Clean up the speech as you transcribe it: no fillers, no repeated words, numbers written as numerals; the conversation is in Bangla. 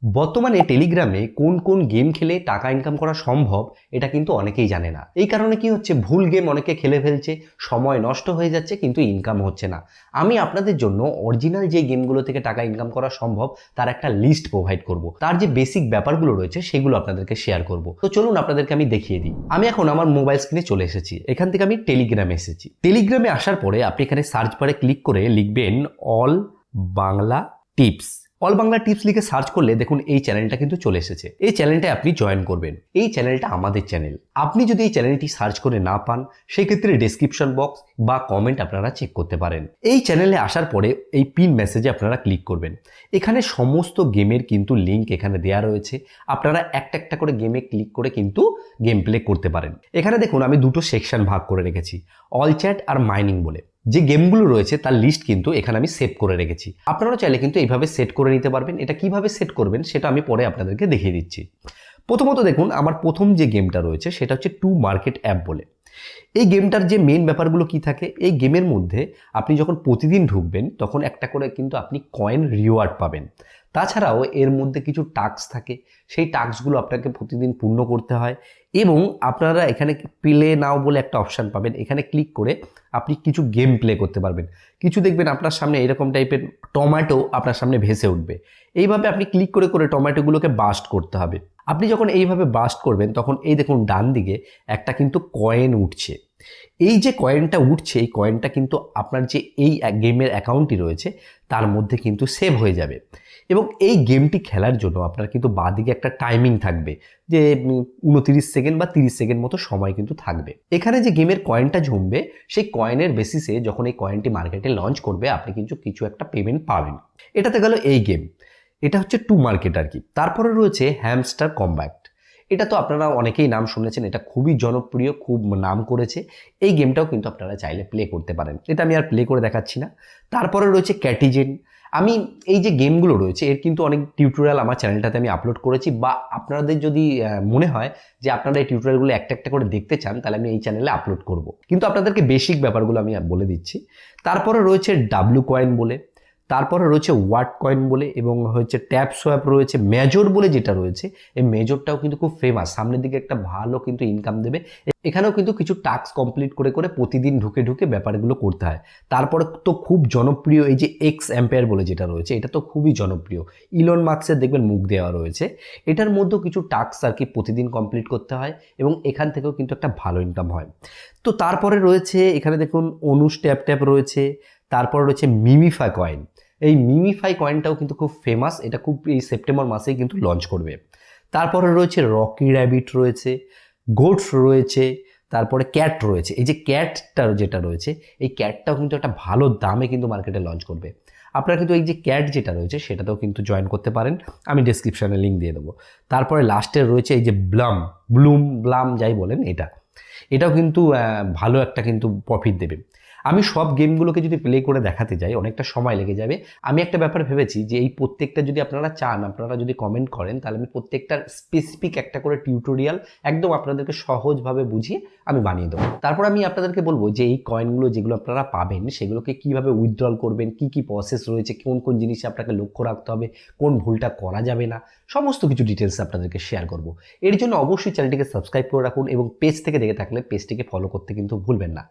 বর্তমানে টেলিগ্রামে কোন কোন গেম খেলে টাকা ইনকাম করা সম্ভব এটা কিন্তু অনেকেই জানে না। এই কারণে কি হচ্ছে, ভুল গেম অনেকে খেলে ফেলছে, সময় নষ্ট হয়ে যাচ্ছে কিন্তু ইনকাম হচ্ছে না। আমি আপনাদের জন্য অরিজিনাল যে গেমগুলো থেকে টাকা ইনকাম করা সম্ভব তার একটা লিস্ট প্রোভাইড করব। তার যে বেসিক ব্যাপারগুলো রয়েছে সেগুলো আপনাদেরকে শেয়ার করব। তো চলুন আপনাদেরকে আমি দেখিয়ে দিই। আমি এখন আমার মোবাইল স্ক্রিনে চলে এসেছি। এখান থেকে আমি টেলিগ্রামে এসেছি। টেলিগ্রামে আসার পরে আপনি এখানে সার্চ বারে ক্লিক করে লিখবেন all Bangla tips. All Bangla tips লিখে সার্চ করলে দেখুন এই চ্যানেলটা কিন্তু চলে এসেছে। এই চ্যানেলটায় আপনি জয়েন করবেন। এই চ্যানেলটা আমাদের চ্যানেল। আপনি যদি এই চ্যানেলটি সার্চ করে না পান সেক্ষেত্রে ডেসক্রিপশন বক্স বা কমেন্ট আপনারা চেক করতে পারেন। এই চ্যানেলে আসার পরে এই পিন মেসেজে আপনারা ক্লিক করবেন। এখানে সমস্ত গেমের কিন্তু লিঙ্ক এখানে দেওয়া রয়েছে। আপনারা একটা একটা করে গেমে ক্লিক করে কিন্তু গেম প্লে করতে পারেন। এখানে দেখুন আমি দুটো সেকশন ভাগ করে রেখেছি, অল চ্যাট আর মাইনিং বলে। যে গেমগুলো রয়েছে তার লিস্ট কিন্তু এখানে আমি সেভ করে রেখেছি। আপনারা চাইলে কিন্তু এইভাবে সেট করে নিতে পারবেন। এটা কিভাবে সেট করবেন সেটা আমি পরে আপনাদেরকে দেখিয়ে দিচ্ছি। প্রথমত দেখুন আমার প্রথম যে গেমটা রয়েছে সেটা হচ্ছে টু মার্কেট অ্যাপ বলে। এই গেমটার যে মেন ব্যাপারগুলো কি থাকে, এই গেমের মধ্যে আপনি যখন প্রতিদিন ঢুকবেন তখন একটা করে কিন্তু আপনি কয়েন রিওয়ার্ড পাবেন। তাছাড়াও এর মধ্যে কিছু টাস্ক থাকে, সেই টাস্কগুলো আপনাকে প্রতিদিন পূর্ণ করতে হয়। এবং আপনারা এখানে প্লে নাও বলে একটা অপশান পাবেন। এখানে ক্লিক করে আপনি কিছু গেম প্লে করতে পারবেন। কিছু দেখবেন আপনার সামনে এরকম টাইপের টমেটো আপনার সামনে ভেসে উঠবে। এইভাবে আপনি ক্লিক করে করে টমেটোগুলোকে বাস্ট করতে হবে। আপনি যখন এইভাবে বাস্ট করবেন তখন এই দেখুন ডান দিকে একটা কিন্তু কয়েন উঠছে। এই যে কয়েনটা উঠছে এই কয়েনটা কিন্তু আপনার যে এই গেমের অ্যাকাউন্টটি রয়েছে তার মধ্যে কিন্তু সেভ হয়ে যাবে। এবং এই গেমটি খেলার জন্য আপনার কিন্তু বাঁদিকে একটা টাইমিং থাকবে, যে 29 সেকেন্ড বা 30 সেকেন্ড মতো সময় কিন্তু থাকবে। এখানে যে গেমের কয়েনটা জমবে সেই কয়েনের বেসিসে যখন এই কয়েনটি মার্কেটে লঞ্চ করবে আপনি কিন্তু কিছু একটা পেমেন্ট পাবেন। এটাতে গেল এই গেম। এটা হচ্ছে টু মার্কেট আর কি। তারপরে রয়েছে হ্যামস্টার কম্ব্যাট। এটা তো আপনারা অনেকেই নাম শুনেছেন, এটা খুবই জনপ্রিয়, খুব নাম করেছে। এই গেমটাও কিন্তু আপনারা চাইলে প্লে করতে পারেন। এটা আমি আর প্লে করে দেখাচ্ছি না। তারপরে রয়েছে ক্যাটিজেন। আমি এই যে গেমগুলো রয়েছে এর কিন্তু অনেক টিউটোরিয়াল আমার চ্যানেলটাতে আমি আপলোড করেছি, বা আপনাদের যদি মনে হয় যে আপনারা এই টিউটোরিয়ালগুলো একটা একটা করে দেখতে চান তাহলে আমি এই চ্যানেলে আপলোড করব। কিন্তু আপনাদেরকে বেসিক ব্যাপারগুলো আমি বলে দিচ্ছি। তারপরে রয়েছে ডাব্লু কয়েন বলে, তারপরে রয়েছে ওয়াট কয়েন বলে, এবং হচ্ছে ট্যাপ সোয়াপ রয়েছে, মেজর বলে যেটা রয়েছে। এই মেজরটাও কিন্তু খুব ফেমাস, সামনের দিকে একটা ভালো কিন্তু ইনকাম দেবে। এখানেও কিন্তু কিছু টাস্ক কমপ্লিট করে করে প্রতিদিন ঢুকে ঢুকে ব্যাপারগুলো করতে হয়। তারপরে তো খুব জনপ্রিয় এই যে এক্স অ্যাম্পায়ার বলে যেটা রয়েছে, এটা তো খুবই জনপ্রিয়। ইলন মাস্কের দেখবেন মুখ দেওয়া রয়েছে। এটার মধ্যেও কিছু টাস্ক আর কি প্রতিদিন কমপ্লিট করতে হয় এবং এখান থেকেও কিন্তু একটা ভালো ইনকাম হয়। তো তারপরে রয়েছে এখানে দেখুন অনুষ ট্যাপ ট্যাপ রয়েছে। তারপরে রয়েছে মিমিফাই কয়েন। এই মিমিফাই কয়েনটাও কিন্তু খুব ফেমাস, এটা খুব এই সেপ্টেম্বর মাসেই কিন্তু লঞ্চ করবে। তারপরে রয়েছে রকি র্যাবিট রয়েছে, গোটস রয়েছে, তারপরে ক্যাট রয়েছে। এই যে ক্যাটটা যেটা রয়েছে এই ক্যাটটাও কিন্তু একটা ভালো দামে কিন্তু মার্কেটে লঞ্চ করবে। আপনারা কিন্তু এই যে ক্যাট যেটা রয়েছে সেটাতেও কিন্তু জয়েন করতে পারেন, আমি ডেসক্রিপশানে লিঙ্ক দিয়ে দেবো। তারপরে লাস্টে রয়েছে এই যে ব্লাম যাই বলেন, এটাও কিন্তু ভালো একটা কিন্তু প্রফিট দেবে। আমি সব গেমগুলোকে যদি প্লে করে দেখাতে যাই অনেকটা সময় লেগে যাবে। আমি একটা ব্যাপার ভেবেছি যে এই প্রত্যেকটা যদি আপনারা চান, আপনারা যদি কমেন্ট করেন তাহলে আমি প্রত্যেকটার স্পেসিফিক একটা করে টিউটোরিয়াল একদম আপনাদেরকে সহজভাবে বুঝিয়ে আমি বানিয়ে দেবো। তারপর আমি আপনাদেরকে বলবো যে এই কয়েনগুলো যেগুলো আপনারা পাবেন সেগুলোকে কিভাবে উইথড্রল করবেন, কি কি প্রসেস রয়েছে, কোন কোন জিনিসে আপনাকে লক্ষ্য রাখতে হবে, কোন ভুলটা করা যাবে না, সমস্ত কিছু ডিটেলস আপনাদেরকে শেয়ার করব। এর জন্য অবশ্যই চ্যানেলটিকে সাবস্ক্রাইব করে রাখুন এবং পেজ থেকে দেখে থাকলে পেজটিকে ফলো করতে কিন্তু ভুলবেন না।